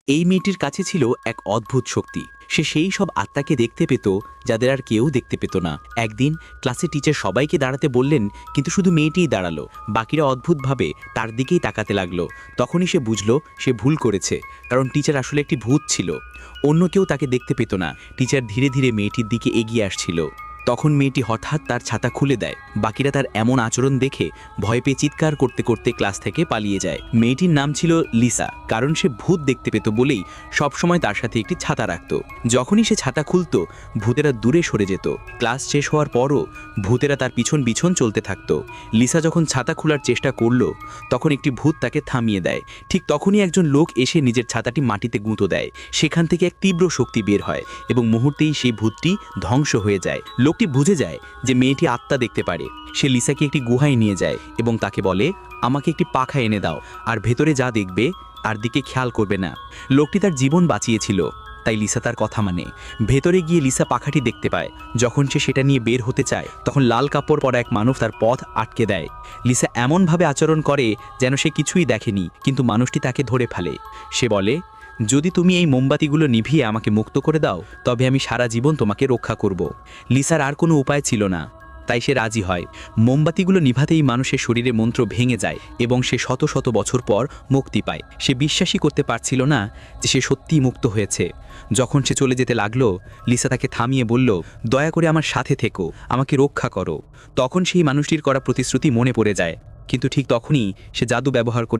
এই মেয়েটির কাছে ছিল এক অদ্ভুত শক্তি। সে সেই সব আত্মাকে দেখতে পেত যাদের আর কেউ দেখতে পেত না। একদিন ক্লাসে টিচার সবাইকে দাঁড়াতে বললেন, কিন্তু শুধু মেয়েটিই দাঁড়ালো। বাকিরা অদ্ভুতভাবে তার দিকেই তাকাতে লাগলো। তখনই সে বুঝল সে ভুল করেছে, কারণ টিচার আসলে একটি ভূত ছিল। অন্য কেউ তাকে দেখতে পেত না। টিচার ধীরে ধীরে মেয়েটির দিকে এগিয়ে আসছিল। তখন মেয়েটি হঠাৎ তার ছাতা খুলে দেয়। বাকিরা তার এমন আচরণ দেখে ভয় পেয়ে চিৎকার করতে করতে ক্লাস থেকে পালিয়ে যায়। মেয়েটির নাম ছিল লিসা, কারণ সে ভূত দেখতে পেত বলেই সবসময় তার সাথে একটি ছাতা রাখত। যখনই সে ছাতা খুলত, ভূতেরা দূরে সরে যেত। ক্লাস শেষ হওয়ার পরও ভূতেরা তার পিছন পিছন চলতে থাকত। লিসা যখন ছাতা খোলার চেষ্টা করল, তখন একটি ভূত তাকে থামিয়ে দেয়। ঠিক তখনই একজন লোক এসে নিজের ছাতাটি মাটিতে গুঁতো দেয়। সেখান থেকে এক তীব্র শক্তি বের হয় এবং মুহূর্তেই সেই ভূতটি ধ্বংস হয়ে যায়। লোকটি বুঝে যায় যে মেয়েটি আত্মা দেখতে পারে। সে লিসাকে একটি গুহায় নিয়ে যায় এবং তাকে বলে, আমাকে একটি পাখা এনে দাও, আর ভেতরে যা দেখবে তার দিকে খেয়াল করবে না। লোকটি তার জীবন বাঁচিয়েছিল, তাই লিসা তার কথা মানে। ভেতরে গিয়ে লিসা পাখাটি দেখতে পায়। যখন সে সেটা নিয়ে বের হতে চায়, তখন লাল কাপড় পরা এক মানব তার পথ আটকে দেয়। লিসা এমনভাবে আচরণ করে যেন সে কিছুই দেখেনি, কিন্তু মানুষটি তাকে ধরে ফেলে। সে বলে, যদি তুমি এই মোমবাতিগুলো নিভিয়ে আমাকে মুক্ত করে দাও, তবে আমি সারা জীবন তোমাকে রক্ষা করব। লিসার আর কোনো উপায় ছিল না, তাই সে রাজি হয়। মোমবাতিগুলো নিভাতেই মানুষের শরীরে মন্ত্র ভেঙে যায় এবং সে শত শত বছর পর মুক্তি পায়। সে বিশ্বাসই করতে পারছিল না যে সে সত্যিই মুক্ত হয়েছে। যখন সে চলে যেতে লাগলো, লিসা তাকে থামিয়ে বলল, দয়া করে আমার সাথে থেকো, আমাকে রক্ষা করো। তখন সেই মানুষটির করা প্রতিশ্রুতি মনে পড়ে যায়, কিন্তু ঠিক তখনই সে জাদু ব্যবহার করে